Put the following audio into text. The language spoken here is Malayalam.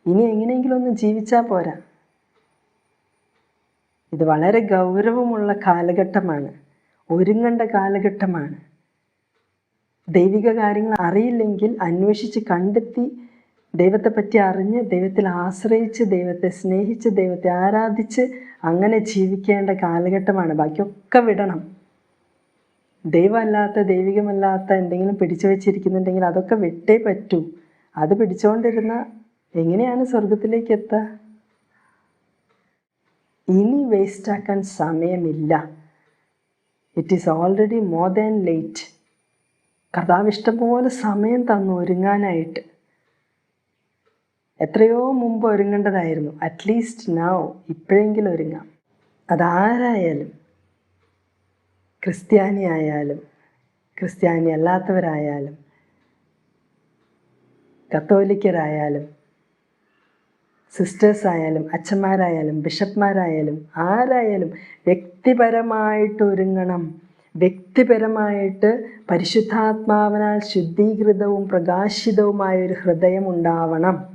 ഇനി എങ്ങനെയെങ്കിലും ഒന്ന് ജീവിച്ചാൽ പോരാ. ഇത് വളരെ ഗൗരവമുള്ള കാലഘട്ടമാണ്, ഒരുങ്ങേണ്ട കാലഘട്ടമാണ്. ദൈവിക കാര്യങ്ങൾ അറിയില്ലെങ്കിൽ അന്വേഷിച്ച് കണ്ടെത്തി ദൈവത്തെപ്പറ്റി അറിഞ്ഞ് ദൈവത്തിൽ ആശ്രയിച്ച് ദൈവത്തെ സ്നേഹിച്ച് ദൈവത്തെ ആരാധിച്ച് അങ്ങനെ ജീവിക്കേണ്ട കാലഘട്ടമാണ്. ബാക്കിയൊക്കെ വിടണം. ദൈവമല്ലാത്ത ദൈവികമല്ലാത്ത എന്തെങ്കിലും പിടിച്ചു വച്ചിരിക്കുന്നുണ്ടെങ്കിൽ അതൊക്കെ വിട്ടേ പറ്റൂ. അത് പിടിച്ചുകൊണ്ടിരുന്ന എങ്ങനെയാണ് സ്വർഗത്തിലേക്ക് എത്തുക? ഇനി വേസ്റ്റാക്കാൻ സമയമില്ല. It is already more than late. കർത്താവ് ഇഷ്ടംപോലെ സമയം തന്നു ഒരുങ്ങാനായിട്ട്. എത്രയോ മുമ്പ് ഒരുങ്ങേണ്ടതായിരുന്നു. അറ്റ്ലീസ്റ്റ് നൗ, ഇപ്പോഴെങ്കിലും ഒരുങ്ങാം. അതാരായാലും, ക്രിസ്ത്യാനി ആയാലും ക്രിസ്ത്യാനി അല്ലാത്തവരായാലും കത്തോലിക്കരായാലും സിസ്റ്റേഴ്സ് ആയാലും അച്ഛന്മാരായാലും ബിഷപ്പ്മാരായാലും ആരായാലും വ്യക്തിപരമായിട്ട് ഒരുങ്ങണം. വ്യക്തിപരമായിട്ട് പരിശുദ്ധാത്മാവിനാൽ ശുദ്ധീകൃതവും പ്രകാശിതവുമായൊരു ഹൃദയം ഉണ്ടാവണം.